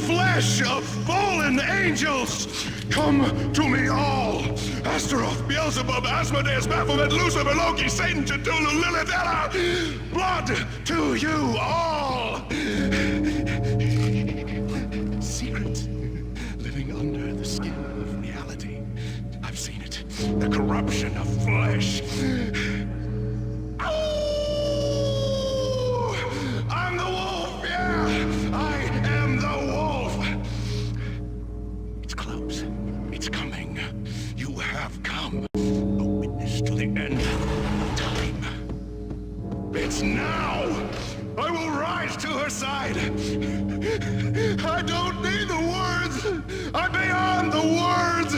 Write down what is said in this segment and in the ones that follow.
flesh of fallen angels! Come to me all! Astaroth, Beelzebub, Asmodeus, Baphomet, Lucifer, Loki, Satan, Cthulhu, Lilith, Ella! Blood to you all! Secret, living under the skin of reality. I've seen it. The corruption of flesh. Oh! I'm the wolf, yeah! I am the wolf! It's close. It's coming. You have come. A witness to the end of time. It's now! I will rise to her side! I don't need the words! I'm beyond the words!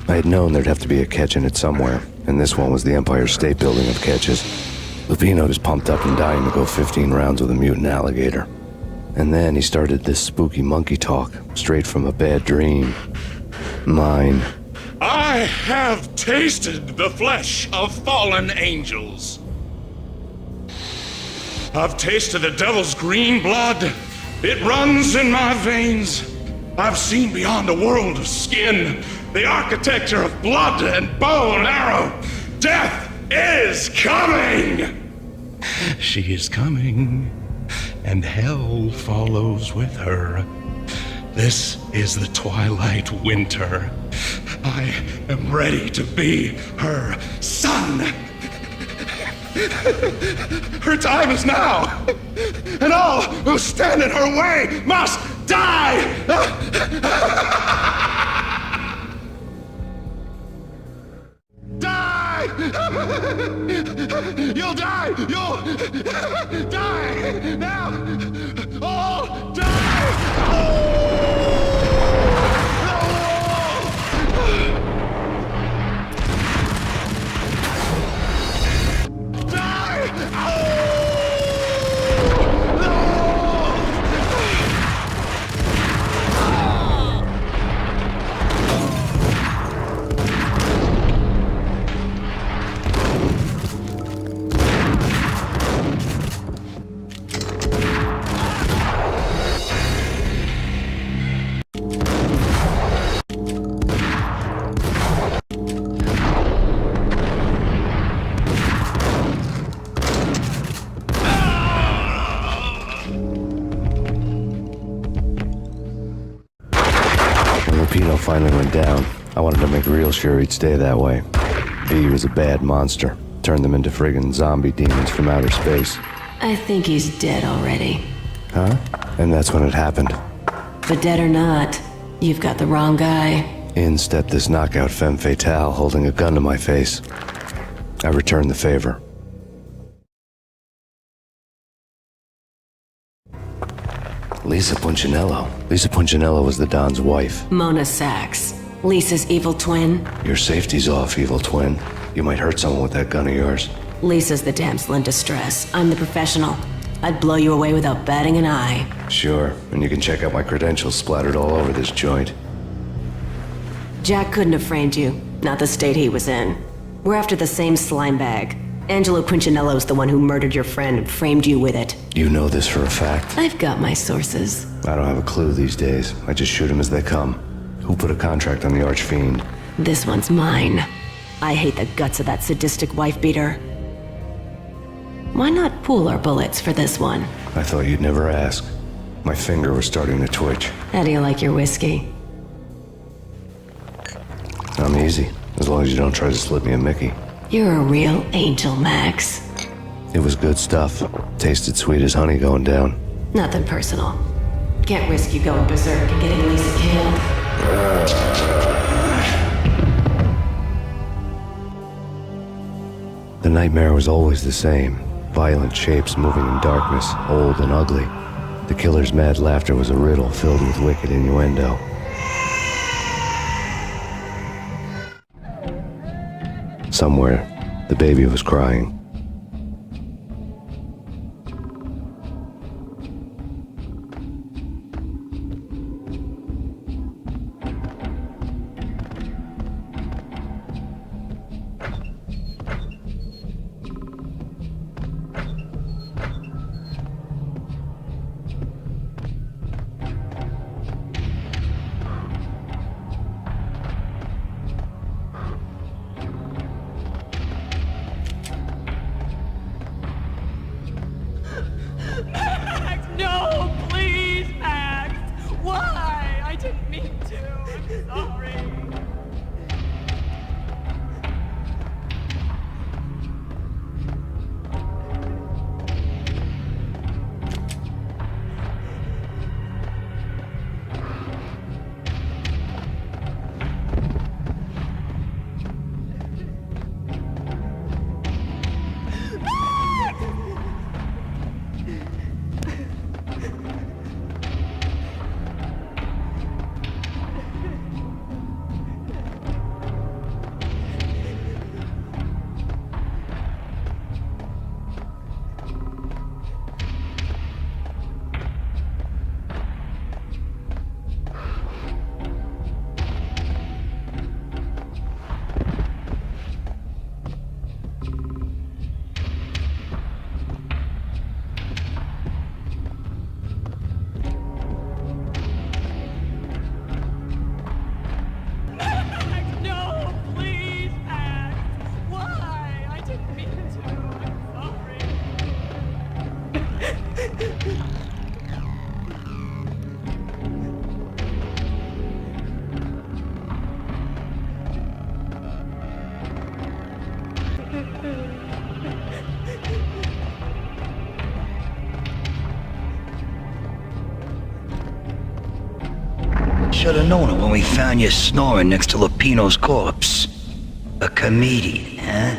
I had known there'd have to be a catch in it somewhere, and this one was the Empire State Building of catches. Lupino was pumped up and dying to go 15 rounds with a mutant alligator. And then he started this spooky monkey talk, straight from a bad dream. Mine. I have tasted the flesh of fallen angels. I've tasted the devil's green blood. It runs in my veins. I've seen beyond a world of skin, the architecture of blood and bow and arrow. Death is coming! She is coming, and hell follows with her. This is the twilight winter. I am ready to be her son. Her time is now, and all who stand in her way must die! Die! You'll die! You'll die! Now! All die! Lupino finally went down, I wanted to make real sure he'd stay that way. V was a bad monster. Turned them into friggin' zombie demons from outer space. I think he's dead already. Huh? And that's when it happened. But dead or not, you've got the wrong guy. In stepped this knockout femme fatale holding a gun to my face. I returned the favor. Lisa Punchinello. Lisa Punchinello was the Don's wife. Mona Sachs. Lisa's evil twin. Your safety's off, evil twin. You might hurt someone with that gun of yours. Lisa's the damsel in distress. I'm the professional. I'd blow you away without batting an eye. Sure, and you can check out my credentials splattered all over this joint. Jack couldn't have framed you. Not the state he was in. We're after the same slime bag. Angelo Punchinello's the one who murdered your friend and framed you with it. You know this for a fact? I've got my sources. I don't have a clue these days. I just shoot them as they come. Who put a contract on the Archfiend? This one's mine. I hate the guts of that sadistic wife-beater. Why not pool our bullets for this one? I thought you'd never ask. My finger was starting to twitch. How do you like your whiskey? I'm easy, as long as you don't try to slip me a Mickey. You're a real angel, Max. It was good stuff. Tasted sweet as honey going down. Nothing personal. Can't risk you going berserk and getting Lisa killed. The nightmare was always the same. Violent shapes moving in darkness, old and ugly. The killer's mad laughter was a riddle filled with wicked innuendo. Somewhere, the baby was crying. Max, no, please, Max. Why? I didn't mean to. I'm sorry. Should have known it when we found you snoring next to Lupino's corpse. A comedian, huh?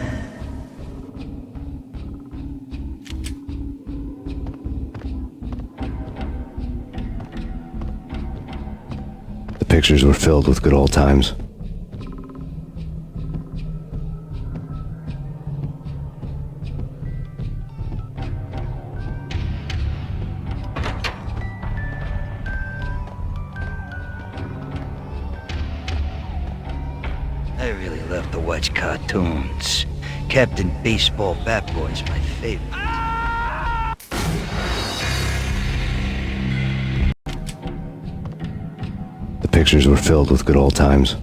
The pictures were filled with good old times. I really love to watch cartoons. Captain Baseball Bat Boy's my favorite. The pictures were filled with good old times.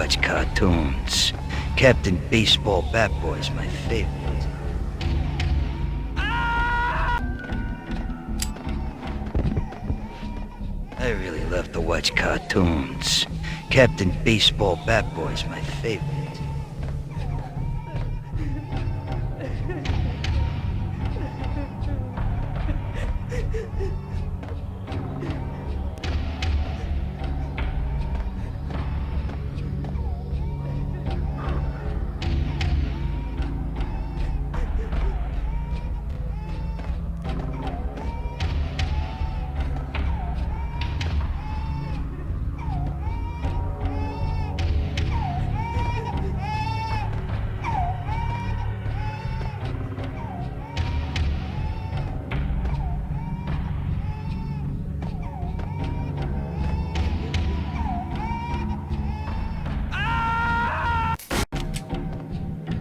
watch cartoons. Captain Baseball Bat Boy's my favorite. I really love to watch cartoons. Captain Baseball Bat Boy's my favorite.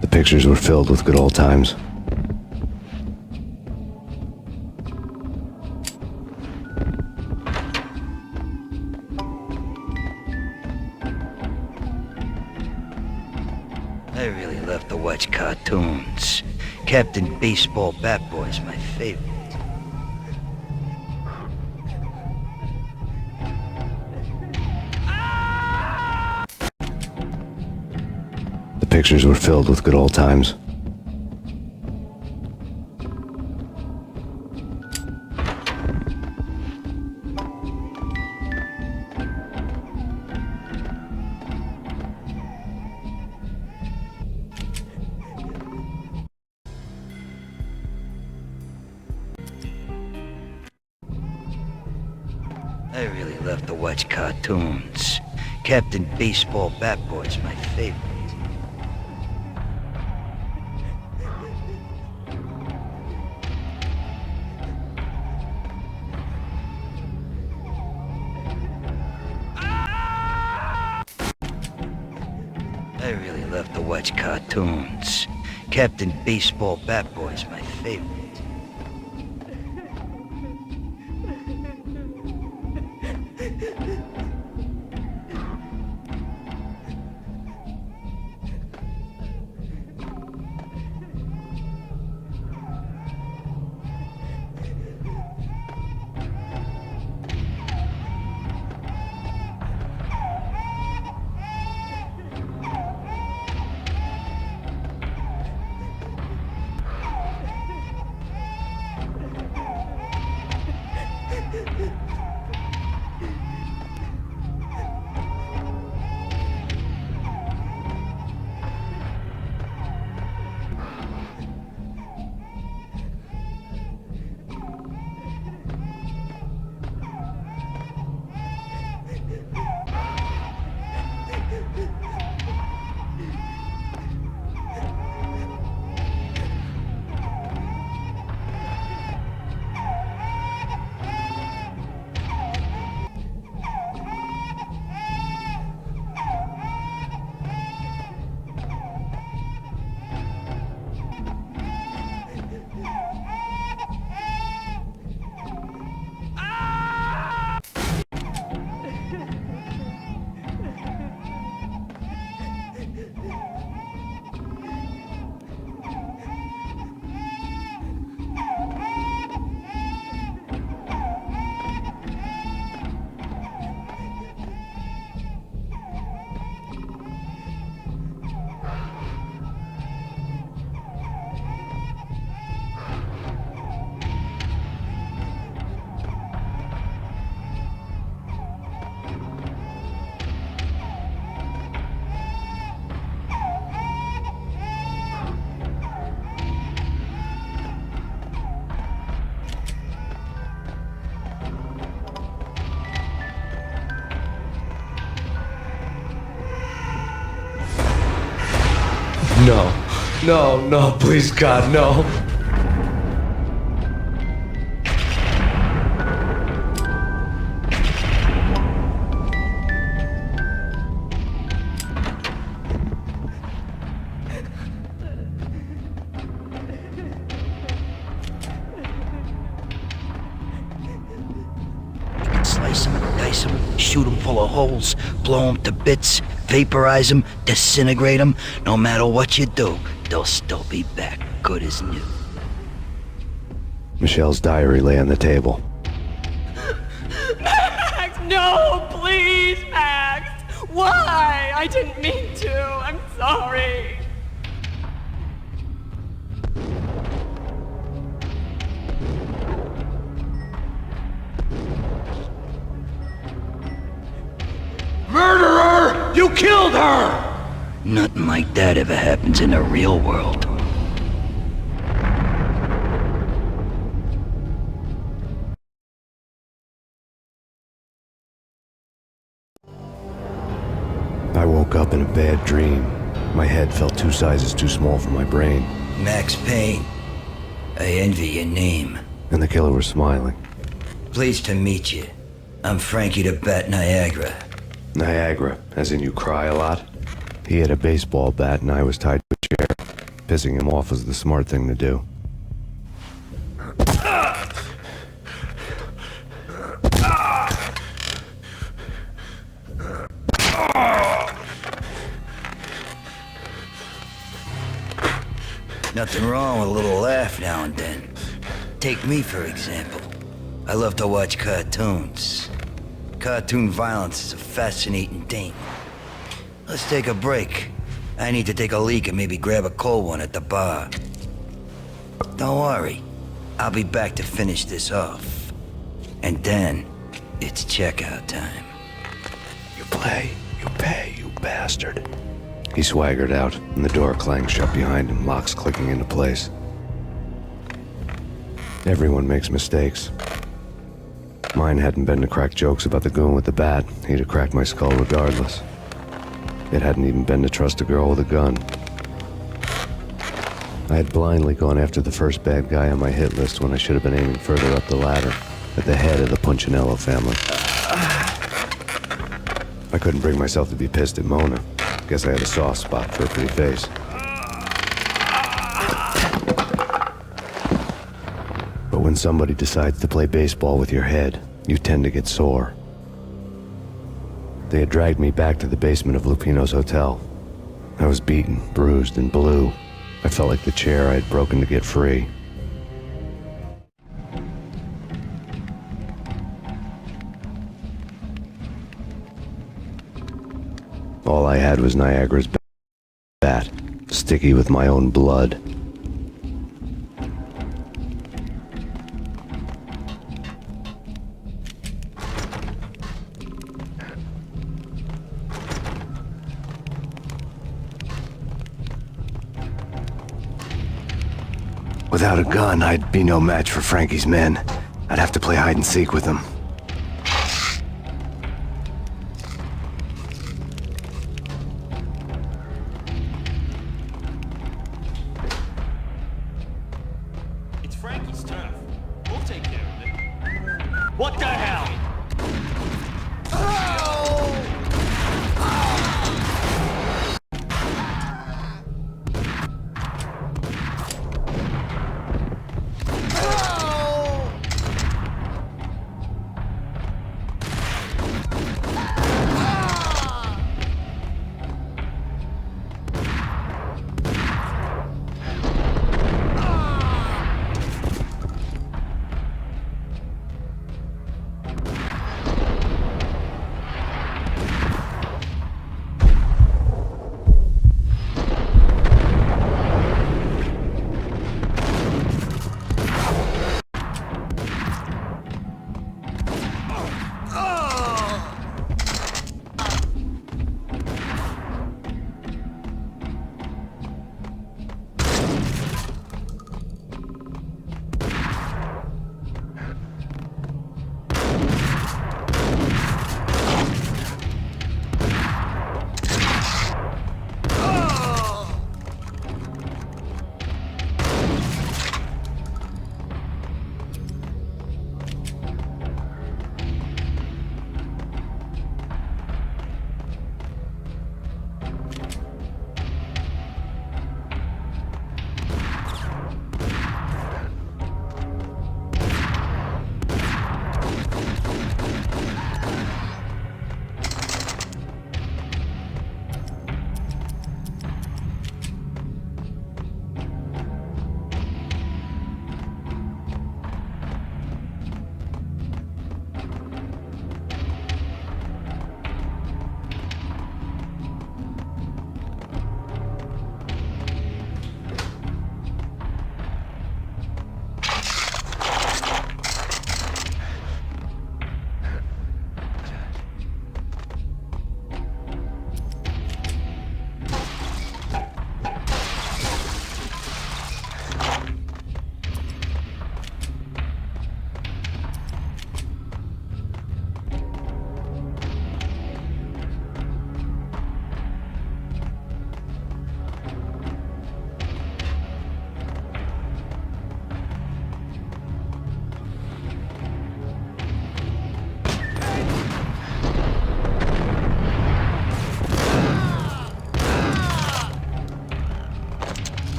The pictures were filled with good old times. I really love to watch cartoons. Captain Baseball Bat Boy's my favorite. The pictures were filled with good old times. I really love to watch cartoons. Captain Baseball Bat Boy's my favorite. I really love to watch cartoons. Captain Baseball Bat Boy's my favorite. No. No, no, please, God, no. Slice him, dice him, shoot him full of holes, blow him to bits, vaporize them, disintegrate them. No matter what you do, they'll still be back, good as new. Michelle's diary lay on the table. Max, no, please, Max. Why? I didn't mean to. I'm sorry. Murderer! You killed her! Nothing like that ever happens in the real world. I woke up in a bad dream. My head felt 2 sizes too small for my brain, Max Payne. I envy your name. and the killer was smiling. Pleased to meet you. I'm Frankie the Bat Niagara. Niagara, as in you cry a lot? He had a baseball bat and I was tied to a chair. Pissing him off was the smart thing to do. Nothing wrong with a little laugh now and then. Take me, for example. I love to watch cartoons. Cartoon violence is a fascinating thing. Let's take a break. I need to take a leak and maybe grab a cold one at the bar. Don't worry. I'll be back to finish this off. And then, it's checkout time. You play, you pay, you bastard. He swaggered out, and the door clanged shut behind him, locks clicking into place. Everyone makes mistakes. Mine hadn't been to crack jokes about the goon with the bat. He'd have cracked my skull regardless. It hadn't even been to trust a girl with a gun. I had blindly gone after the first bad guy on my hit list when I should have been aiming further up the ladder, at the head of the Punchinello family. I couldn't bring myself to be pissed at Mona. Guess I had a soft spot for her pretty face. But when somebody decides to play baseball with your head, you tend to get sore. They had dragged me back to the basement of Lupino's hotel. I was beaten, bruised, and blue. I felt like the chair I had broken to get free. All I had was Niagara's bat, sticky with my own blood. Without a gun, I'd be no match for Frankie's men. I'd have to play hide and seek with them. It's Frankie's turf. We'll take care of it. What the hell?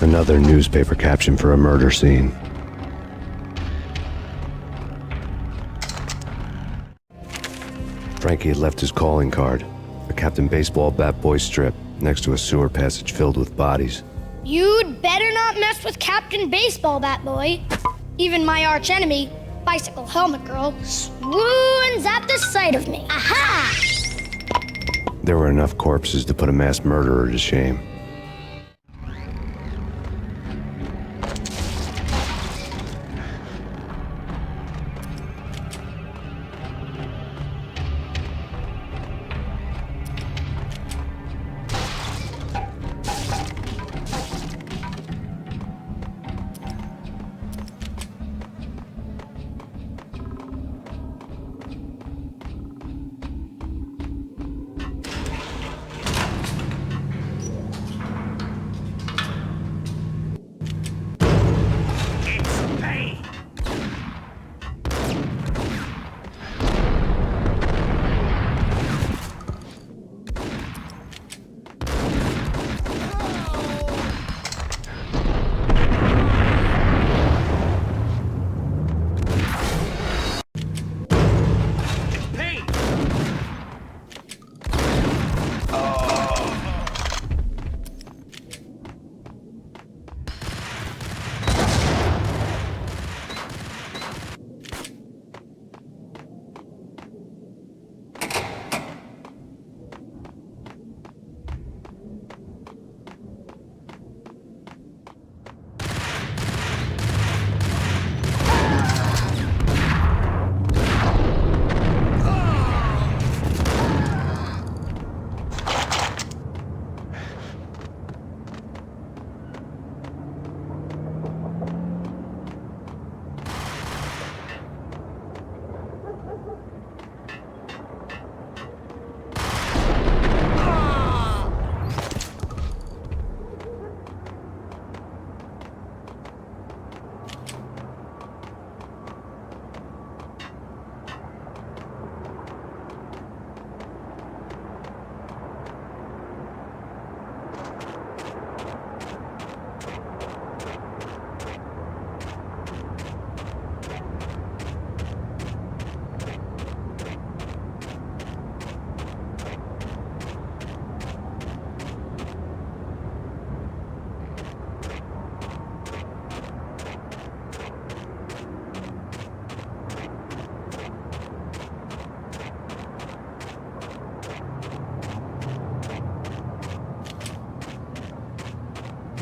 Another newspaper caption for a murder scene. Frankie had left his calling card, a Captain Baseball bat boy strip, next to a sewer passage filled with bodies. You'd better not mess with Captain Baseball Bat Boy. Even my archenemy, Bicycle Helmet Girl, swoons at the sight of me. Aha! There were enough corpses to put a mass murderer to shame.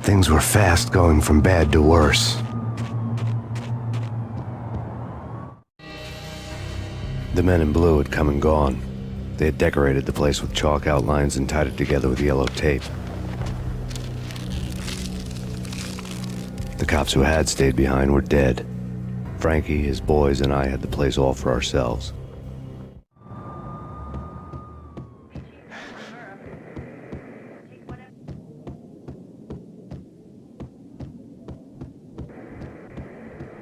Things were fast going from bad to worse. The men in blue had come and gone. They had decorated the place with chalk outlines and tied it together with yellow tape. The cops who had stayed behind were dead. Frankie, his boys, and I had the place all for ourselves.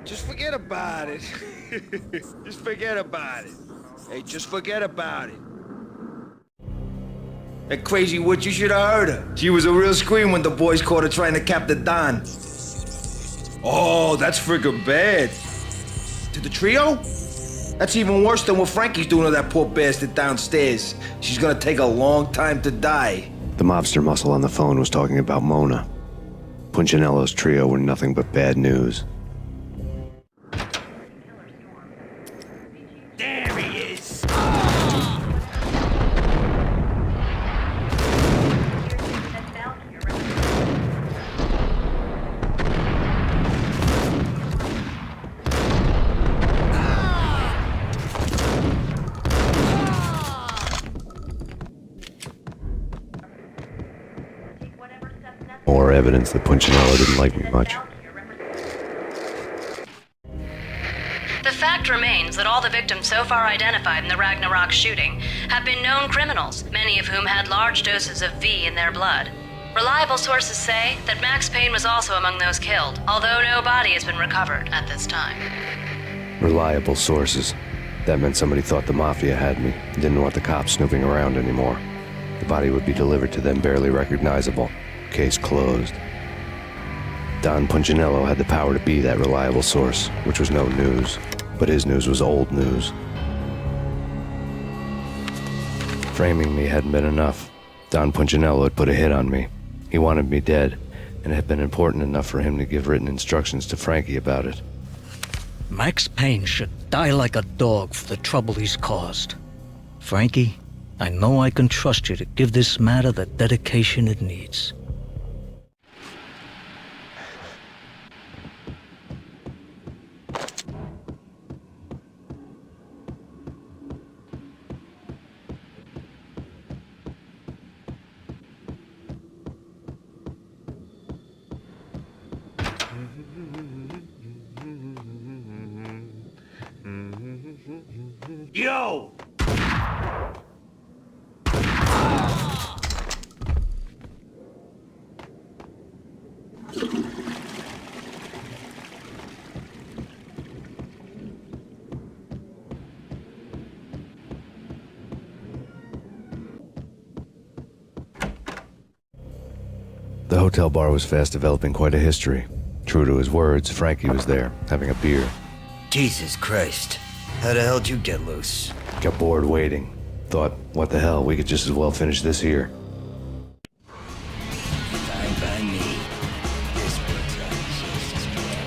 Just forget about it. Just forget about it. Hey, just forget about it. That crazy witch, you should have heard her. She was a real scream when the boys caught her trying to cap the Don. Oh, that's friggin' bad. To the trio? That's even worse than what Frankie's doing to that poor bastard downstairs. She's gonna take a long time to die. The mobster muscle on the phone was talking about Mona. Punchinello's trio were nothing but bad news. There he is! More evidence that Punchinello didn't like me much. The fact remains that all the victims so far identified in the Ragnarok shooting have been known criminals, many of whom had large doses of V in their blood. Reliable sources say that Max Payne was also among those killed, although no body has been recovered at this time. Reliable sources. That meant somebody thought the Mafia had me, and didn't want the cops snooping around anymore. The body would be delivered to them barely recognizable. Case closed. Don Punchinello had the power to be that reliable source, which was no news, but his news was old news. Framing me hadn't been enough. Don Punchinello had put a hit on me. He wanted me dead, and it had been important enough for him to give written instructions to Frankie about it. Max Payne should die like a dog for the trouble he's caused. Frankie, I know I can trust you to give this matter the dedication it needs. Yo! The hotel bar was fast developing quite a history. True to his words, Frankie was there, having a beer. Jesus Christ. How the hell did you get loose? Got bored waiting. Thought, what the hell, we could just as well finish this here. Fine by me. This puts on just as well.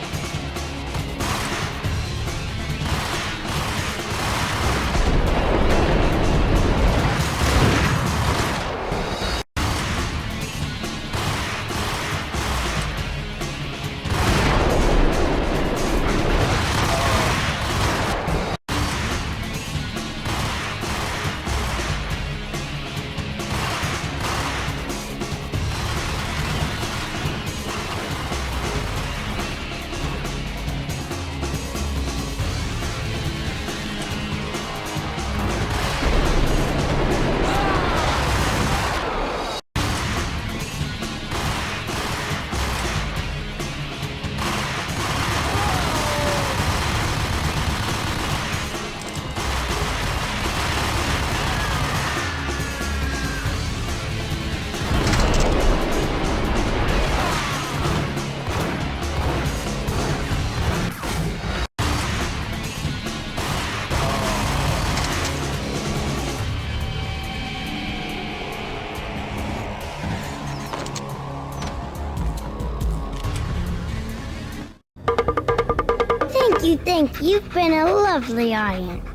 Thank you. You've been a lovely audience.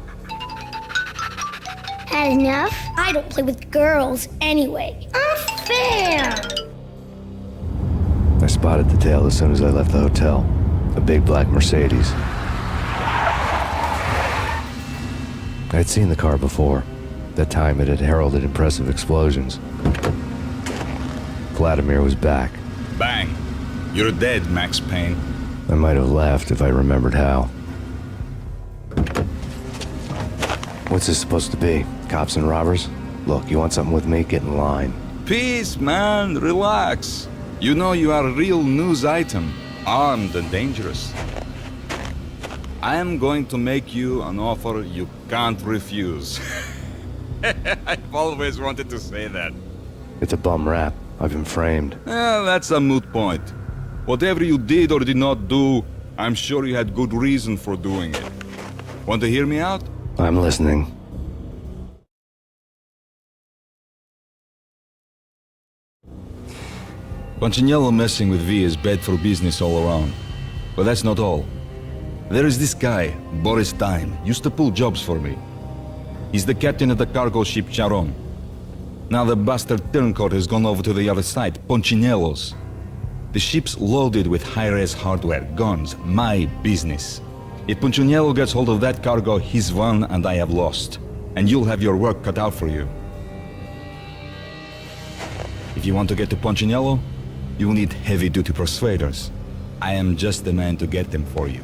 Had enough? I don't play with girls anyway. Unfair! I spotted the tail as soon as I left the hotel. A big black Mercedes. I had seen the car before. That time it had heralded impressive explosions. Vladimir was back. Bang! You're dead, Max Payne. I might have laughed if I remembered how. What's this supposed to be? Cops and robbers? Look, you want something with me? Get in line. Peace, man. Relax. You know you are a real news item. Armed and dangerous. I am going to make you an offer you can't refuse. I've always wanted to say that. It's a bum rap. I've been framed. That's a moot point. Whatever you did or did not do, I'm sure you had good reason for doing it. Want to hear me out? I'm listening. Punchinello messing with V is bad for business all around. But that's not all. There is this guy, Boris Time, used to pull jobs for me. He's the captain of the cargo ship Charon. Now the bastard turncoat has gone over to the other side, Punchinello's. The ship's loaded with high-res hardware, guns, my business. If Punchinello gets hold of that cargo, he's won and I have lost. And you'll have your work cut out for you. If you want to get to Punchinello, you'll need heavy-duty persuaders. I am just the man to get them for you.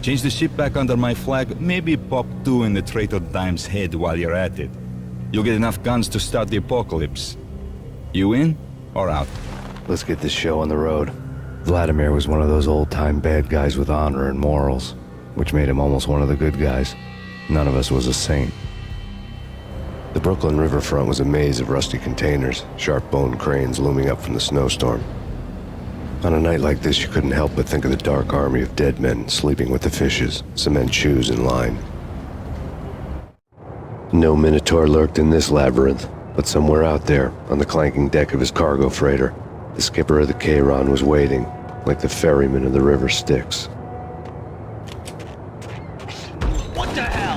Change the ship back under my flag, maybe pop 2 in the traitor Dime's head while you're at it. You'll get enough guns to start the apocalypse. You in or out? Let's get this show on the road. Vladimir was one of those old-time bad guys with honor and morals, which made him almost one of the good guys. None of us was a saint. The Brooklyn riverfront was a maze of rusty containers, sharp-boned cranes looming up from the snowstorm. On a night like this, you couldn't help but think of the dark army of dead men sleeping with the fishes, cement shoes in line. No Minotaur lurked in this labyrinth, but somewhere out there, on the clanking deck of his cargo freighter, the skipper of the Chiron was waiting, like the ferryman of the river Styx. What the hell?